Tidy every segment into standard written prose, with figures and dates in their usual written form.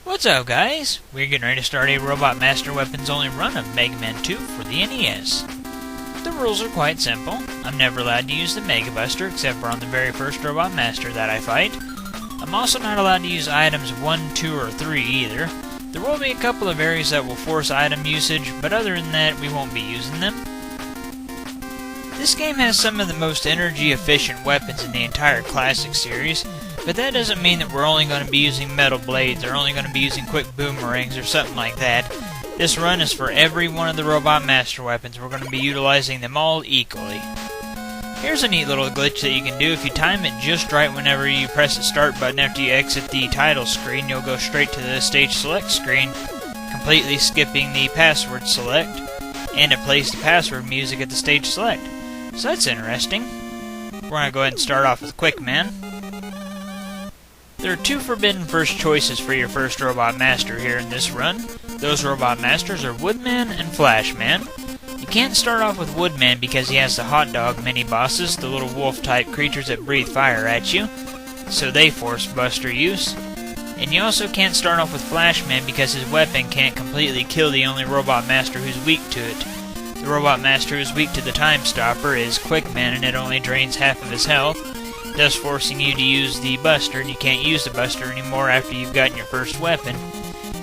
What's up, guys? We're getting ready to start a Robot Master Weapons only run of Mega Man 2 for the NES. The rules are quite simple. I'm never allowed to use the Mega Buster except for on the very first Robot Master that I fight. I'm also not allowed to use items 1, 2, or 3 either. There will be a couple of areas that will force item usage, but other than that, we won't be using them. This game has some of the most energy-efficient weapons in the entire Classic series, but that doesn't mean that we're only going to be using metal blades or only going to be using quick boomerangs or something like that. This run is for every one of the Robot Master weapons. We're going to be utilizing them all equally. Here's a neat little glitch that you can do. If you time it just right whenever you press the start button after you exit the title screen, you'll go straight to the stage select screen, completely skipping the password select, and it plays the password music at the stage select. So that's interesting. We're going to go ahead and start off with Quick Man. There are two forbidden first choices for your first Robot Master here in this run. Those Robot Masters are Woodman and Flashman. You can't start off with Woodman because he has the hot dog mini-bosses, the little wolf-type creatures that breathe fire at you, so they force Buster use. And you also can't start off with Flashman because his weapon can't completely kill the only Robot Master who's weak to it. The Robot Master who's weak to the Time Stopper is Quick Man, and it only drains half of his health, thus forcing you to use the Buster, and you can't use the Buster anymore after you've gotten your first weapon.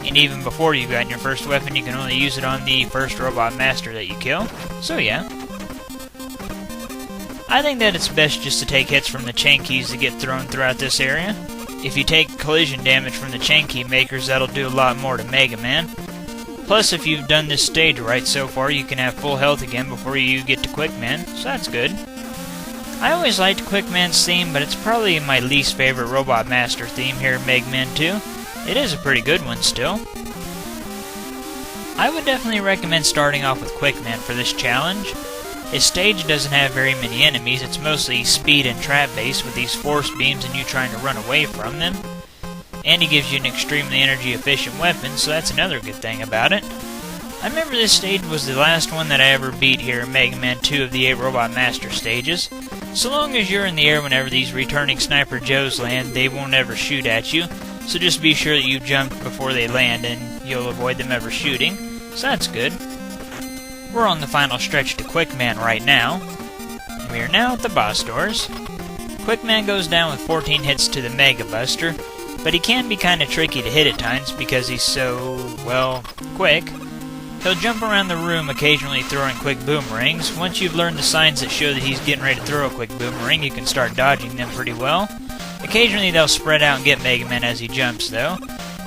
And even before you've gotten your first weapon, you can only use it on the first Robot Master that you kill. So yeah. I think that it's best just to take hits from the chain keys that get thrown throughout this area. If you take collision damage from the chain key makers, that'll do a lot more to Mega Man. Plus, if you've done this stage right so far, you can have full health again before you get to Quick Man, so that's good. I always liked Quick Man's theme, but it's probably my least favorite Robot Master theme here in Mega Man 2. It is a pretty good one still. I would definitely recommend starting off with Quick Man for this challenge. His stage doesn't have very many enemies, it's mostly speed and trap based with these force beams and you trying to run away from them. And he gives you an extremely energy efficient weapon, so that's another good thing about it. I remember this stage was the last one that I ever beat here in Mega Man 2 of the 8 Robot Master stages. So long as you're in the air whenever these returning Sniper Joes land, they won't ever shoot at you. So just be sure that you jump before they land and you'll avoid them ever shooting. So that's good. We're on the final stretch to Quick Man right now. We are now at the boss doors. Quick Man goes down with 14 hits to the Mega Buster, but he can be kinda tricky to hit at times because he's so, well, quick. He'll jump around the room, occasionally throwing quick boomerangs. Once you've learned the signs that show that he's getting ready to throw a quick boomerang, you can start dodging them pretty well. Occasionally they'll spread out and get Mega Man as he jumps, though.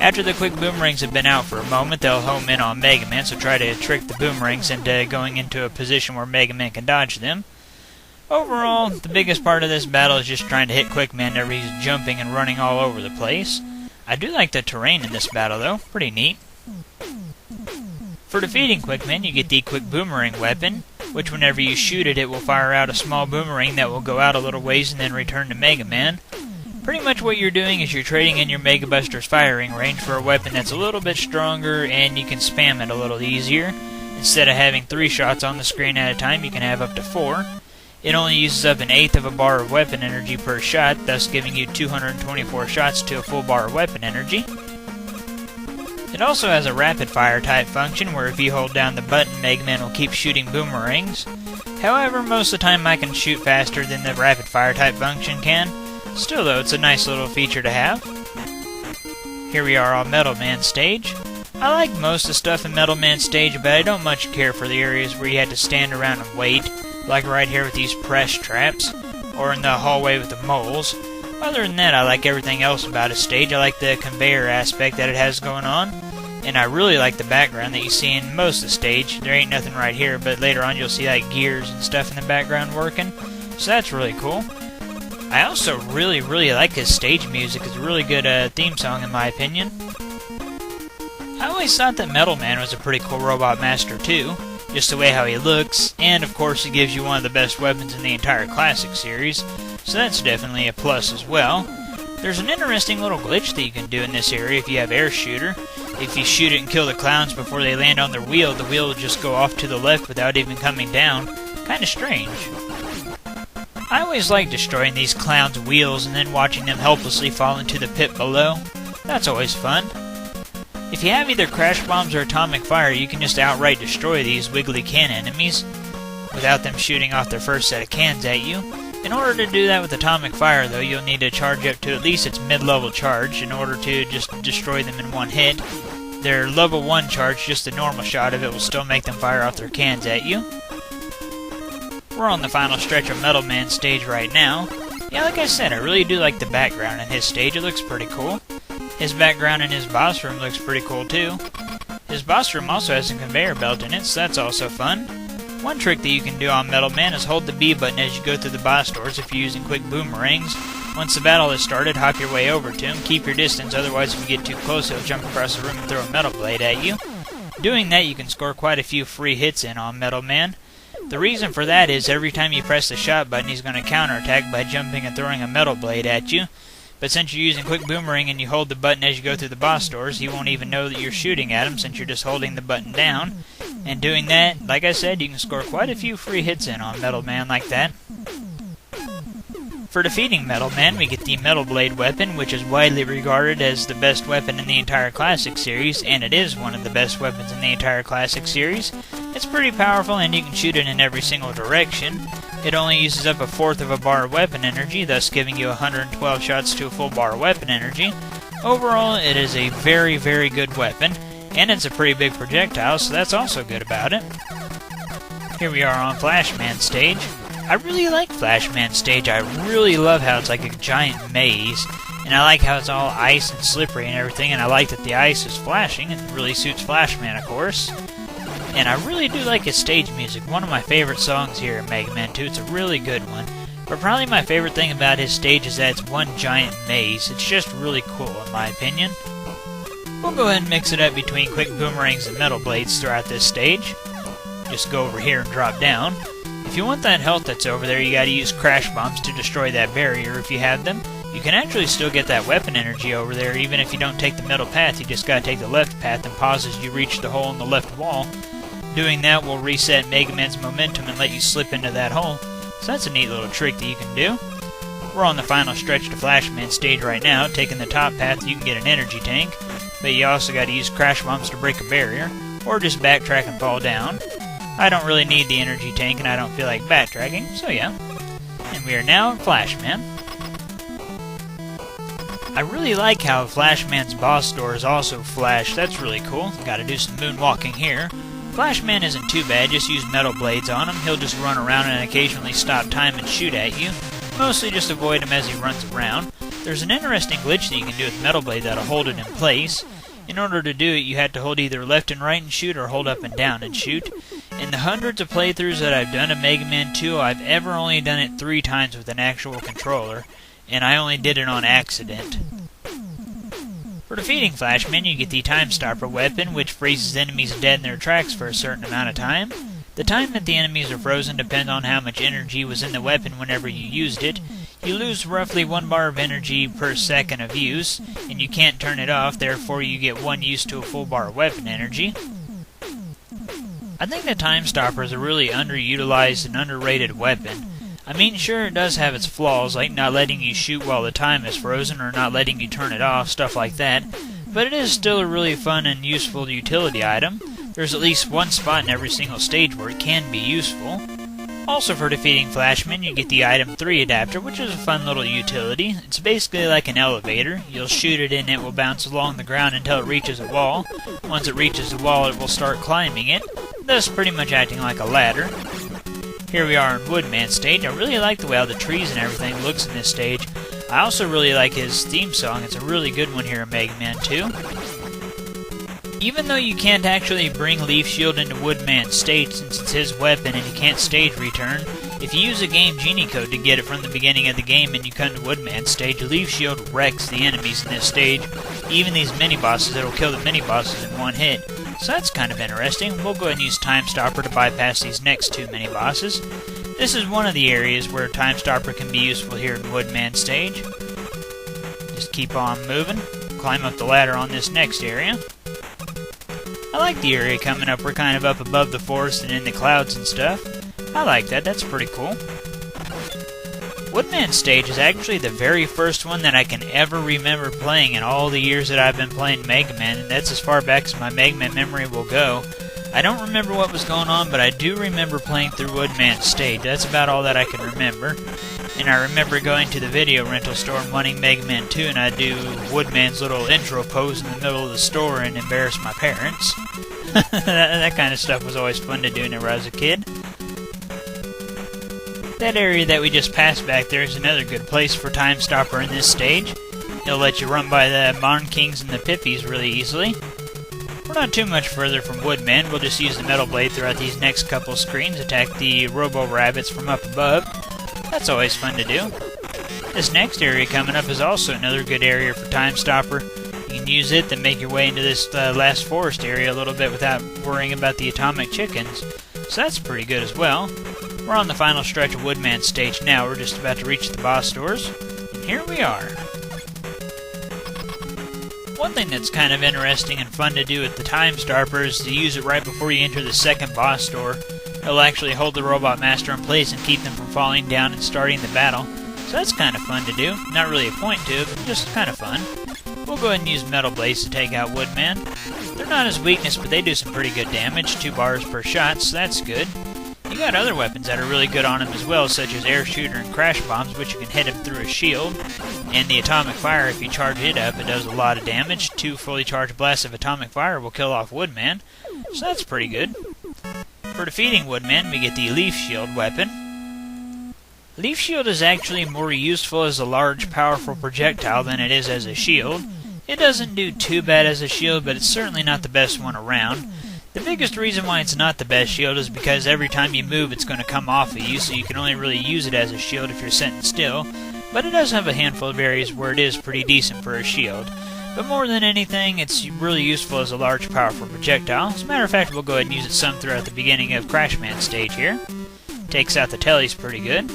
After the quick boomerangs have been out for a moment, they'll home in on Mega Man, so try to trick the boomerangs into going into a position where Mega Man can dodge them. Overall, the biggest part of this battle is just trying to hit Quick Man whenever he's jumping and running all over the place. I do like the terrain in this battle, though. Pretty neat. For defeating Quick Man, you get the Quick Boomerang weapon, which whenever you shoot it, it will fire out a small boomerang that will go out a little ways and then return to Mega Man. Pretty much what you're doing is you're trading in your Mega Buster's firing range for a weapon that's a little bit stronger and you can spam it a little easier. Instead of having 3 shots on the screen at a time, you can have up to 4. It only uses up an eighth of a bar of weapon energy per shot, thus giving you 224 shots to a full bar of weapon energy. It also has a rapid fire type function where if you hold down the button, Mega Man will keep shooting boomerangs. However, most of the time I can shoot faster than the rapid fire type function can. Still though, it's a nice little feature to have. Here we are on Metal Man stage. I like most of the stuff in Metal Man stage, but I don't much care for the areas where you had to stand around and wait, like right here with these press traps, or in the hallway with the moles. Other than that, I like everything else about his stage. I like the conveyor aspect that it has going on, and I really like the background that you see in most of the stage. There ain't nothing right here, but later on you'll see like gears and stuff in the background working, so that's really cool. I also really like his stage music. It's a really good theme song in my opinion. I always thought that Metal Man was a pretty cool Robot Master too, just the way how he looks, and of course he gives you one of the best weapons in the entire Classic series, so that's definitely a plus as well. There's an interesting little glitch that you can do in this area if you have Air Shooter. If you shoot it and kill the clowns before they land on their wheel, the wheel will just go off to the left without even coming down. Kinda strange. I always like destroying these clowns' wheels and then watching them helplessly fall into the pit below. That's always fun. If you have either crash bombs or atomic fire, you can just outright destroy these wiggly can enemies without them shooting off their first set of cans at you. In order to do that with atomic fire, though, you'll need to charge up to at least its mid-level charge in order to just destroy them in one hit. Their level 1 charge, just a normal shot of it, will still make them fire off their cans at you. We're on the final stretch of Metal Man stage right now. Yeah, like I said, I really do like the background in his stage. It looks pretty cool. His background in his boss room looks pretty cool too. His boss room also has a conveyor belt in it, so that's also fun. One trick that you can do on Metal Man is hold the B button as you go through the boss doors if you're using quick boomerangs. Once the battle is started, hop your way over to him. Keep your distance, otherwise if you get too close, he'll jump across the room and throw a metal blade at you. Doing that, you can score quite a few free hits in on Metal Man. The reason for that is every time you press the shot button, he's going to counterattack by jumping and throwing a metal blade at you. But since you're using quick boomerang and you hold the button as you go through the boss doors, he won't even know that you're shooting at him since you're just holding the button down. And doing that, like I said, you can score quite a few free hits in on Metal Man like that. For defeating Metal Man, we get the Metal Blade weapon, which is widely regarded as the best weapon in the entire Classic series, and it is one of the best weapons in the entire Classic series. It's pretty powerful, and you can shoot it in every single direction. It only uses up 1/4 of a bar of weapon energy, thus giving you 112 shots to a full bar of weapon energy. Overall, it is a very, very good weapon, and it's a pretty big projectile, so that's also good about it. Here we are on Flashman stage. I really like Flashman stage. I really love how it's like a giant maze, and I like how it's all ice and slippery and everything, and I like that the ice is flashing. It really suits Flashman, of course. And I really do like his stage music. One of my favorite songs here in Mega Man 2. It's a really good one. But probably my favorite thing about his stage is that it's one giant maze. It's just really cool, in my opinion. We'll go ahead and mix it up between quick boomerangs and metal blades throughout this stage. Just go over here and drop down. If you want that health that's over there, you gotta use crash bombs to destroy that barrier if you have them. You can actually still get that weapon energy over there even if you don't take the middle path. You just gotta take the left path and pause as you reach the hole in the left wall. Doing that will reset Mega Man's momentum and let you slip into that hole. So that's a neat little trick that you can do. We're on the final stretch to Flashman stage right now. Taking the top path, you can get an energy tank, but you also gotta use crash bombs to break a barrier, or just backtrack and fall down. I don't really need the energy tank, and I don't feel like backtracking, so yeah. And we are now at Flashman. I really like how Flashman's boss doors also flash. That's really cool. Gotta do some moonwalking here. Flashman isn't too bad, just use metal blades on him. He'll just run around and occasionally stop time and shoot at you. Mostly just avoid him as he runs around. There's an interesting glitch that you can do with metal blade that'll hold it in place. In order to do it, you have to hold either left and right and shoot, or hold up and down and shoot. In the hundreds of playthroughs that I've done of Mega Man 2, I've ever only done it 3 times with an actual controller, and I only did it on accident. For defeating Flashman, you get the Time Stopper weapon, which freezes enemies dead in their tracks for a certain amount of time. The time that the enemies are frozen depends on how much energy was in the weapon whenever you used it. You lose roughly 1 bar of energy per second of use, and you can't turn it off, therefore you get 1 use to a full bar of weapon energy. I think the Time Stopper is a really underutilized and underrated weapon. I mean, sure, it does have its flaws, like not letting you shoot while the time is frozen, or not letting you turn it off, stuff like that, but it is still a really fun and useful utility item. There's at least one spot in every single stage where it can be useful. Also, for defeating Flashman, you get the Item 3 adapter, which is a fun little utility. It's basically like an elevator. You'll shoot it and it will bounce along the ground until it reaches a wall. Once it reaches the wall, it will start climbing it, thus pretty much acting like a ladder. Here we are in Woodman stage. I really like the way all the trees and everything looks in this stage. I also really like his theme song. It's a really good one here in Mega Man 2. Even though you can't actually bring Leaf Shield into Woodman's stage since it's his weapon and you can't stage return, if you use a Game Genie code to get it from the beginning of the game and you come to Woodman's stage, Leaf Shield wrecks the enemies in this stage. Even these mini-bosses, it'll kill the mini-bosses in 1 hit. So that's kind of interesting. We'll go ahead and use Time Stopper to bypass these next 2 mini-bosses. This is one of the areas where Time Stopper can be useful here in Woodman stage. Just keep on moving. Climb up the ladder on this next area. I like the area coming up. We're kind of up above the forest and in the clouds and stuff. I like that. That's pretty cool. Woodman stage is actually the very first one that I can ever remember playing in all the years that I've been playing Mega Man, and that's as far back as my Mega Man memory will go. I don't remember what was going on, but I do remember playing through Woodman stage. That's about all that I can remember. And I remember going to the video rental store and wanting Mega Man 2, and I'd do Woodman's little intro pose in the middle of the store and embarrass my parents. that kind of stuff was always fun to do whenever I was a kid. That area that we just passed back there is another good place for Time Stopper in this stage. It'll let you run by the Mon Kings and the Pippies really easily. We're not too much further from Woodman. We'll just use the Metal Blade throughout these next couple screens, attack the Robo-Rabbits from up above. That's always fun to do. This next area coming up is also another good area for Time Stopper. You can use it to make your way into this last forest area a little bit without worrying about the atomic chickens. So that's pretty good as well. We're on the final stretch of Woodman stage now. We're just about to reach the boss doors. And here we are. One thing that's kind of interesting and fun to do with the Time Stopper is to use it right before you enter the second boss door. It'll actually hold the Robot Master in place and keep them from falling down and starting the battle. So that's kind of fun to do. Not really a point to it, but just kind of fun. We'll go ahead and use Metal Blades to take out Woodman. They're not his weakness, but they do some pretty good damage. 2 bars per shot, so that's good. You got other weapons that are really good on him as well, such as Air Shooter and Crash Bombs, which you can hit him through a shield. And the Atomic Fire, if you charge it up, it does a lot of damage. 2 fully charged blasts of Atomic Fire will kill off Woodman, so that's pretty good. For defeating Woodman, we get the Leaf Shield weapon. Leaf Shield is actually more useful as a large, powerful projectile than it is as a shield. It doesn't do too bad as a shield, but it's certainly not the best one around. The biggest reason why it's not the best shield is because every time you move it's going to come off of you, so you can only really use it as a shield if you're sitting still. But it does have a handful of areas where it is pretty decent for a shield. But more than anything, it's really useful as a large, powerful projectile. As a matter of fact, we'll go ahead and use it some throughout the beginning of Crashman stage here. Takes out the tellies pretty good.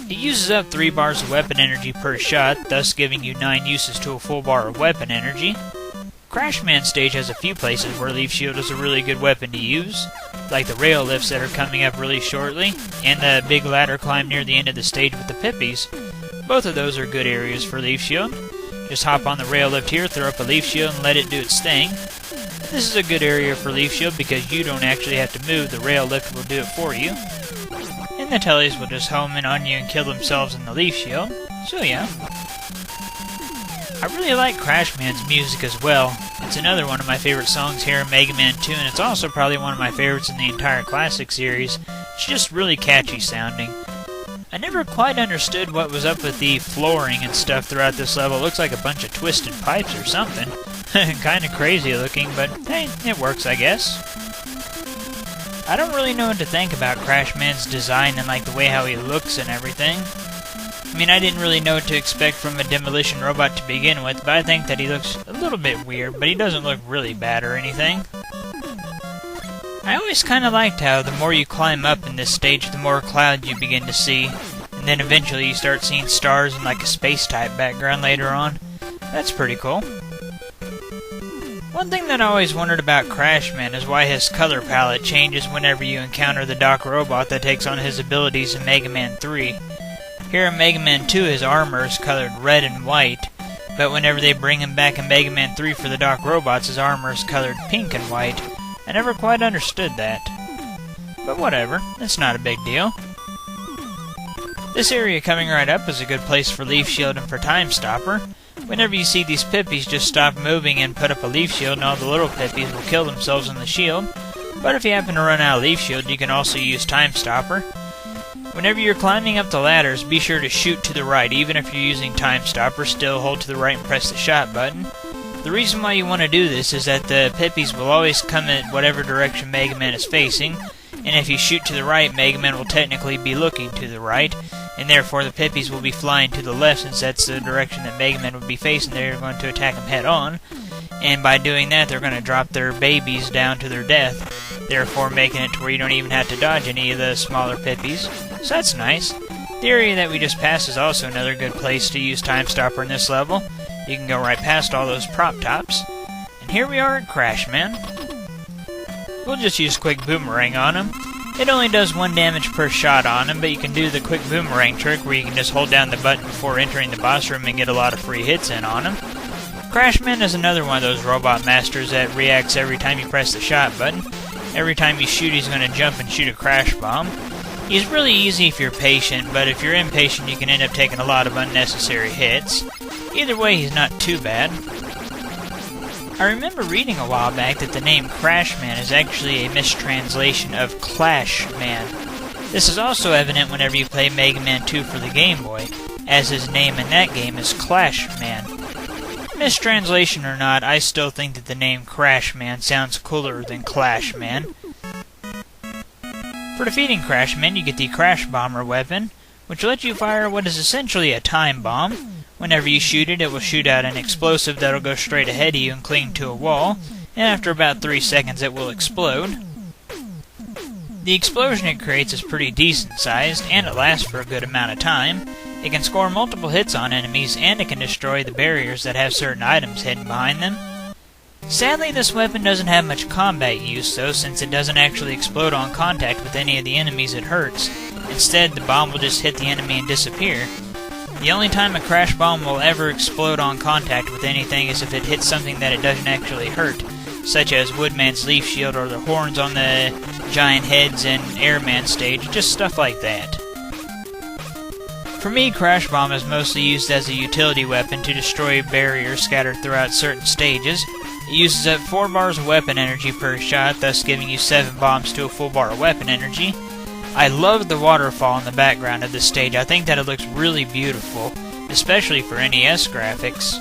It uses up 3 bars of weapon energy per shot, thus giving you 9 uses to a full bar of weapon energy. Crashman stage has a few places where Leaf Shield is a really good weapon to use, like the rail lifts that are coming up really shortly, and the big ladder climb near the end of the stage with the Pippies. Both of those are good areas for Leaf Shield. Just hop on the rail lift here, throw up a Leaf Shield, and let it do its thing. This is a good area for Leaf Shield because you don't actually have to move, the rail lift will do it for you. And the tellies will just home in on you and kill themselves in the Leaf Shield. So yeah. I really like Crashman's music as well. It's another one of my favorite songs here in Mega Man 2, and it's also probably one of my favorites in the entire classic series. It's just really catchy sounding. I never quite understood what was up with the flooring and stuff throughout this level. It looks like a bunch of twisted pipes or something. Kinda crazy looking, but hey, it works I guess. I don't really know what to think about Crashman's design and like the way how he looks and everything. I mean, I didn't really know what to expect from a demolition robot to begin with, but I think that he looks a little bit weird, but he doesn't look really bad or anything. I always kind of liked how the more you climb up in this stage, the more clouds you begin to see, and then eventually you start seeing stars and like a space-type background later on. That's pretty cool. One thing that I always wondered about Crashman is why his color palette changes whenever you encounter the Doc Robot that takes on his abilities in Mega Man 3. Here in Mega Man 2, his armor is colored red and white, but whenever they bring him back in Mega Man 3 for the Doc Robots, his armor is colored pink and white. I never quite understood that. But whatever, it's not a big deal. This area coming right up is a good place for Leaf Shield and for Time Stopper. Whenever you see these Pippies, just stop moving and put up a Leaf Shield, and all the little Pippies will kill themselves in the shield. But if you happen to run out of Leaf Shield, you can also use Time Stopper. Whenever you're climbing up the ladders, be sure to shoot to the right. Even if you're using Time Stopper, still hold to the right and press the shot button. The reason why you want to do this is that the Pippies will always come in whatever direction Mega Man is facing, and if you shoot to the right, Mega Man will technically be looking to the right, and therefore the Pippies will be flying to the left since that's the direction that Mega Man would be facing. They're going to attack him head on, and by doing that they're going to drop their babies down to their death, therefore making it to where you don't even have to dodge any of the smaller Pippies. So that's nice. The area that we just passed is also another good place to use Time Stopper in this level. You can go right past all those prop tops. And here we are at Crashman. We'll just use Quick Boomerang on him. It only does 1 damage per shot on him, but you can do the quick boomerang trick where you can just hold down the button before entering the boss room and get a lot of free hits in on him. Crashman is another one of those robot masters that reacts every time you press the shot button. Every time you shoot, he's going to jump and shoot a crash bomb. He's really easy if you're patient, but if you're impatient, you can end up taking a lot of unnecessary hits. Either way, he's not too bad. I remember reading a while back that the name Crashman is actually a mistranslation of Clashman. This is also evident whenever you play Mega Man 2 for the Game Boy, as his name in that game is Clashman. Mistranslation or not, I still think that the name Crashman sounds cooler than Clashman. For defeating Crashman, you get the Crash Bomber weapon, which lets you fire what is essentially a time bomb. Whenever you shoot it, it will shoot out an explosive that'll go straight ahead of you and cling to a wall, and after about 3 seconds it will explode. The explosion it creates is pretty decent sized, and it lasts for a good amount of time. It can score multiple hits on enemies, and it can destroy the barriers that have certain items hidden behind them. Sadly, this weapon doesn't have much combat use, though, since it doesn't actually explode on contact with any of the enemies it hurts. Instead, the bomb will just hit the enemy and disappear. The only time a crash bomb will ever explode on contact with anything is if it hits something that it doesn't actually hurt, such as Woodman's leaf shield or the horns on the giant heads in Airman stage, just stuff like that. For me, Crash Bomb is mostly used as a utility weapon to destroy barriers scattered throughout certain stages. It uses up 4 bars of weapon energy per shot, thus giving you 7 bombs to a full bar of weapon energy. I love the waterfall in the background of this stage. I think that it looks really beautiful, especially for NES graphics.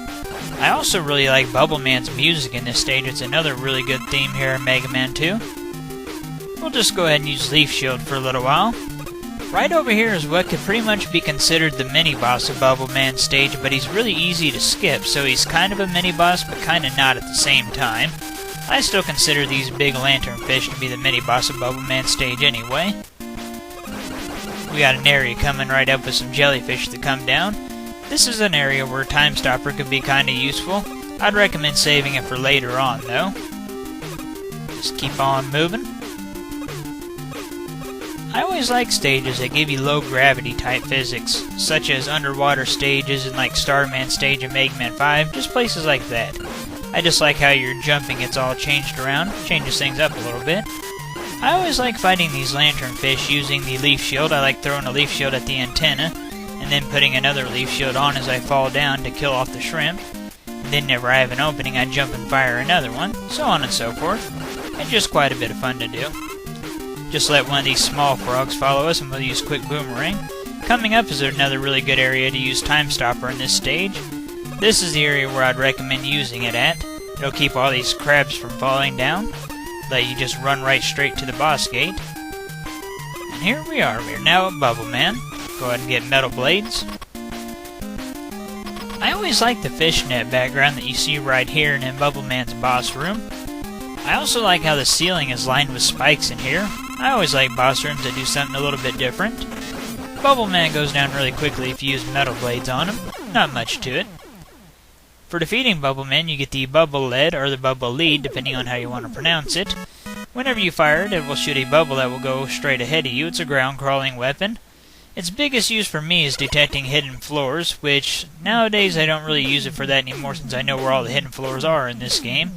I also really like Bubble Man's music in this stage. It's another really good theme here in Mega Man 2. We'll just go ahead and use Leaf Shield for a little while. Right over here is what could pretty much be considered the mini-boss of Bubble Man's stage, but he's really easy to skip, so he's kind of a mini-boss, but kind of not at the same time. I still consider these big lanternfish to be the mini-boss of Bubble Man's stage anyway. We got an area coming right up with some jellyfish that come down. This is an area where Time Stopper could be kinda useful. I'd recommend saving it for later on, though. Just keep on moving. I always like stages that give you low gravity type physics, such as underwater stages and like Starman stage in Mega Man 5, just places like that. I just like how your jumping gets all changed around, changes things up a little bit. I always like fighting these lanternfish using the leaf shield. I like throwing a leaf shield at the antenna, and then putting another leaf shield on as I fall down to kill off the shrimp. And then whenever I have an opening, I jump and fire another one, so on and so forth. It's just quite a bit of fun to do. Just let one of these small frogs follow us and we'll use Quick Boomerang. Coming up is another really good area to use Time Stopper in this stage. This is the area where I'd recommend using it at. It'll keep all these crabs from falling down. Let you just run right straight to the boss gate. And here we are. We're now at Bubble Man. Go ahead and get metal blades. I always like the fishnet background that you see right here and in Bubble Man's boss room. I also like how the ceiling is lined with spikes in here. I always like boss rooms that do something a little bit different. Bubble Man goes down really quickly if you use metal blades on him. Not much to it. For defeating Bubble Man, you get the Bubble Lead or the Bubble Lead, depending on how you want to pronounce it. Whenever you fire it, it will shoot a bubble that will go straight ahead of you. It's a ground-crawling weapon. Its biggest use for me is detecting hidden floors, which nowadays I don't really use it for that anymore since I know where all the hidden floors are in this game.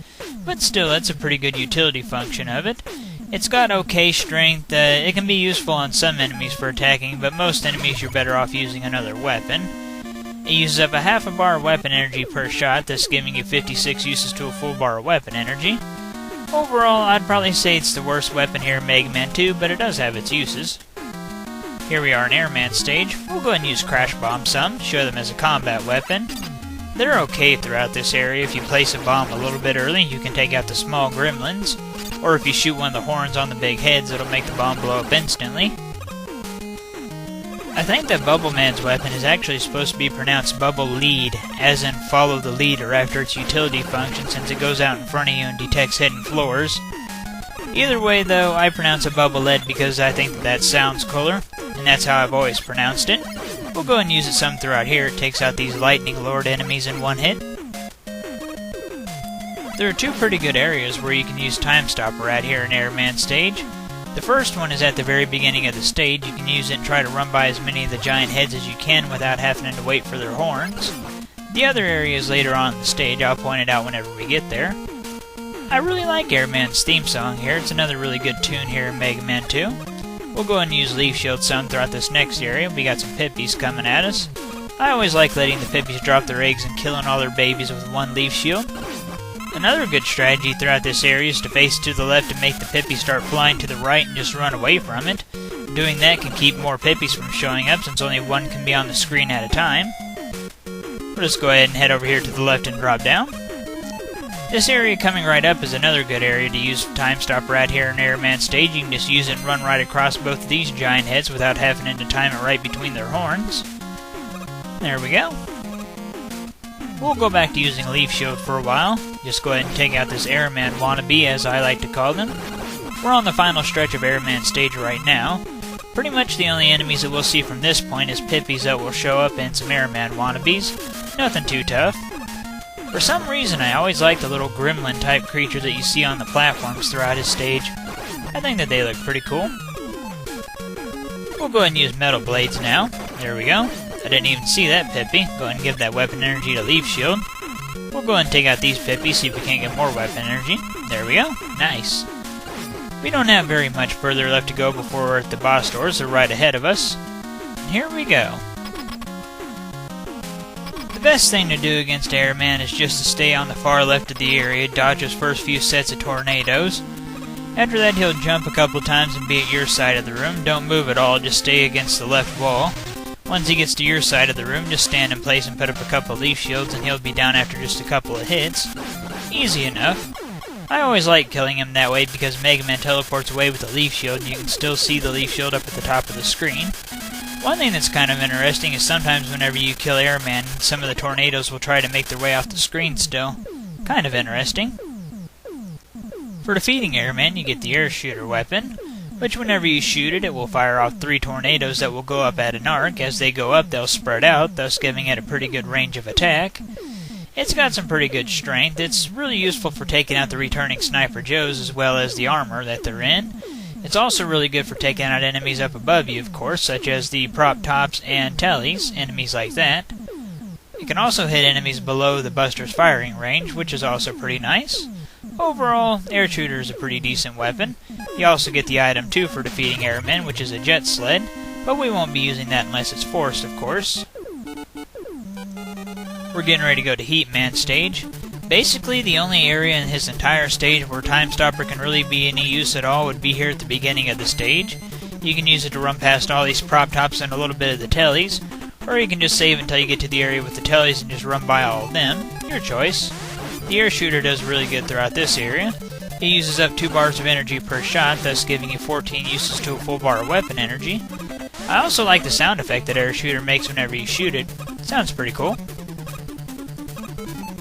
But still, that's a pretty good utility function of it. It's got okay strength. It can be useful on some enemies for attacking, but most enemies you're better off using another weapon. It uses up a half a bar of weapon energy per shot, thus giving you 56 uses to a full bar of weapon energy. Overall, I'd probably say it's the worst weapon here in Mega Man 2, but it does have its uses. Here we are in Airman stage. We'll go ahead and use Crash Bomb some, show them as a combat weapon. They're okay throughout this area. If you place a bomb a little bit early, you can take out the small gremlins. Or if you shoot one of the horns on the big heads, it'll make the bomb blow up instantly. I think that Bubble Man's weapon is actually supposed to be pronounced Bubble Lead, as in follow the leader after its utility function, since it goes out in front of you and detects hidden floors. Either way, though, I pronounce it Bubble Lead because I think that sounds cooler, and that's how I've always pronounced it. We'll go and use it some throughout here. It takes out these Lightning Lord enemies in one hit. There are two pretty good areas where you can use Time Stopper at here in Airman stage. The first one is at the very beginning of the stage. You can use it and try to run by as many of the giant heads as you can without having to wait for their horns. The other area is later on in the stage. I'll point it out whenever we get there. I really like Airman's theme song here. It's another really good tune here in Mega Man 2. We'll go ahead and use Leaf Shield some throughout this next area. We got some Pippies coming at us. I always like letting the Pippies drop their eggs and killing all their babies with one Leaf Shield. Another good strategy throughout this area is to face to the left and make the Pippies start flying to the right and just run away from it. Doing that can keep more Pippies from showing up since only one can be on the screen at a time. We'll just go ahead and head over here to the left and drop down. This area coming right up is another good area to use Time Stopper at here in Airman stage. You can just use it and run right across both of these giant heads without having to time it right between their horns. There we go. We'll go back to using Leaf Shield for a while. Just go ahead and take out this Airman wannabe, as I like to call them. We're on the final stretch of Airman stage right now. Pretty much the only enemies that we'll see from this point is Pippies that will show up and some Airman wannabes. Nothing too tough. For some reason, I always like the little gremlin type creature that you see on the platforms throughout his stage. I think that they look pretty cool. We'll go ahead and use Metal Blades now. There we go. I didn't even see that Pippi. Go ahead and give that weapon energy to Leaf Shield. We'll go ahead and take out these Pippies, see if we can't get more weapon energy. There we go. Nice. We don't have very much further left to go before we're at the boss doors. They're right ahead of us. And here we go. The best thing to do against Airman is just to stay on the far left of the area, dodge his first few sets of tornadoes. After that, he'll jump a couple times and be at your side of the room. Don't move at all, just stay against the left wall. Once he gets to your side of the room, just stand in place and put up a couple Leaf Shields and he'll be down after just a couple of hits. Easy enough. I always like killing him that way because Mega Man teleports away with a Leaf Shield and you can still see the Leaf Shield up at the top of the screen. One thing that's kind of interesting is sometimes whenever you kill Airman, some of the tornadoes will try to make their way off the screen still. Kind of interesting. For defeating Airman, you get the Air Shooter weapon, which whenever you shoot it, it will fire off 3 tornadoes that will go up at an arc. As they go up, they'll spread out, thus giving it a pretty good range of attack. It's got some pretty good strength. It's really useful for taking out the returning Sniper Joes as well as the armor that they're in. It's also really good for taking out enemies up above you, of course, such as the Prop Tops and Tellies, enemies like that. It can also hit enemies below the Buster's firing range, which is also pretty nice. Overall, Air Shooter is a pretty decent weapon. You also get the item 2 for defeating Airmen, which is a Jet Sled, but we won't be using that unless it's forced, of course. We're getting ready to go to Heat Man stage. Basically, the only area in his entire stage where Time Stopper can really be any use at all would be here at the beginning of the stage. You can use it to run past all these Prop Tops and a little bit of the Tellies, or you can just save until you get to the area with the Tellies and just run by all of them. Your choice. The Air Shooter does really good throughout this area. It uses up 2 bars of energy per shot, thus giving you 14 uses to a full bar of weapon energy. I also like the sound effect that Air Shooter makes whenever you shoot it. Sounds pretty cool.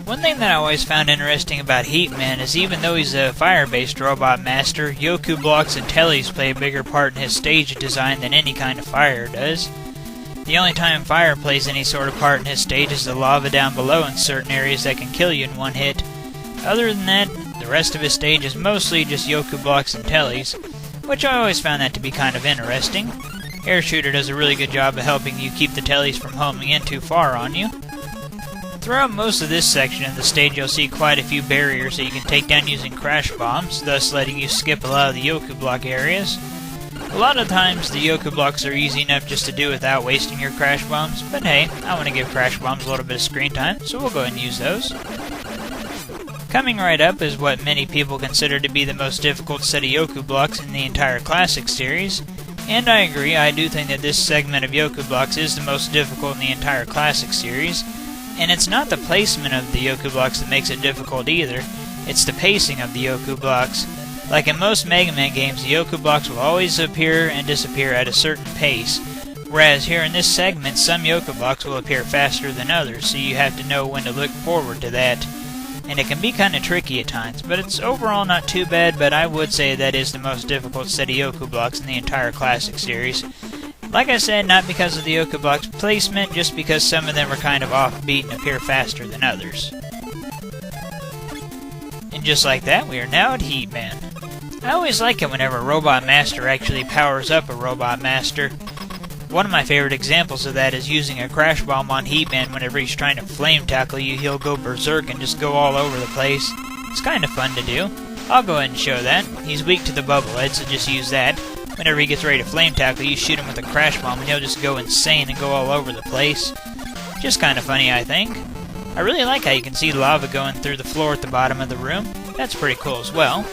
One thing that I always found interesting about Heat Man is even though he's a fire-based robot master, Yoku blocks and Tellies play a bigger part in his stage design than any kind of fire does. The only time fire plays any sort of part in his stage is the lava down below in certain areas that can kill you in one hit. Other than that, the rest of his stage is mostly just Yoku blocks and Tellies, which I always found that to be kind of interesting. Air Shooter does a really good job of helping you keep the Tellies from homing in too far on you. Throughout most of this section of the stage, you'll see quite a few barriers that you can take down using crash bombs, thus letting you skip a lot of the Yoku block areas. A lot of times, the Yoku blocks are easy enough just to do without wasting your crash bombs, but hey, I want to give crash bombs a little bit of screen time, so we'll go ahead and use those. Coming right up is what many people consider to be the most difficult set of Yoku blocks in the entire Classic series, and I agree, I do think that this segment of Yoku blocks is the most difficult in the entire Classic series. And it's not the placement of the Yoku blocks that makes it difficult either, it's the pacing of the Yoku blocks. Like in most Mega Man games, the Yoku blocks will always appear and disappear at a certain pace, whereas here in this segment, some Yoku blocks will appear faster than others, so you have to know when to look forward to that. And it can be kind of tricky at times, but it's overall not too bad, but I would say that is the most difficult set of Yoku blocks in the entire Classic series. Like I said, not because of the Yoku block's placement, just because some of them are kind of offbeat and appear faster than others. And just like that, we are now at Heat Man. I always like it whenever a Robot Master actually powers up a Robot Master. One of my favorite examples of that is using a Crash Bomb on Heatman. Whenever he's trying to flame tackle you, he'll go berserk and just go all over the place. It's kind of fun to do. I'll go ahead and show that. He's weak to the bubble head, so just use that. Whenever he gets ready to flame tackle you, shoot him with a Crash Bomb and he'll just go insane and go all over the place. Just kind of funny, I think. I really like how you can see lava going through the floor at the bottom of the room. That's pretty cool as well.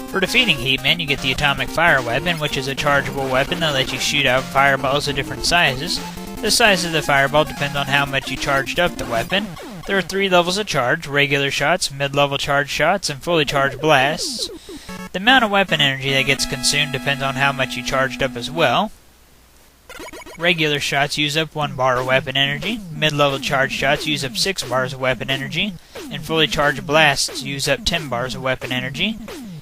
For defeating Heatman, you get the Atomic Fire Weapon, which is a chargeable weapon that lets you shoot out fireballs of different sizes. The size of the fireball depends on how much you charged up the weapon. There are 3 levels of charge: regular shots, mid-level charge shots, and fully charged blasts. The amount of weapon energy that gets consumed depends on how much you charged up as well. Regular shots use up 1 bar of weapon energy, mid-level charge shots use up 6 bars of weapon energy, and fully charged blasts use up 10 bars of weapon energy.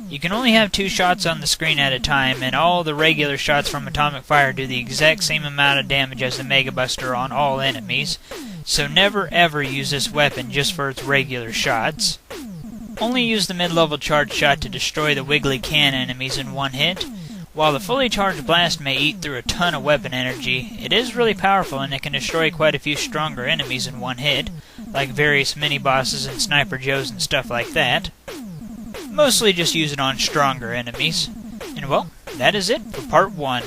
You can only have 2 shots on the screen at a time, and all the regular shots from Atomic Fire do the exact same amount of damage as the Mega Buster on all enemies, so never ever use this weapon just for its regular shots. Only use the mid-level charge shot to destroy the Wiggly Can enemies in 1 hit. While the fully charged blast may eat through a ton of weapon energy, it is really powerful and it can destroy quite a few stronger enemies in 1 hit, like various mini-bosses and Sniper Joes and stuff like that. Mostly just use it on stronger enemies. And well, that is it for part 1.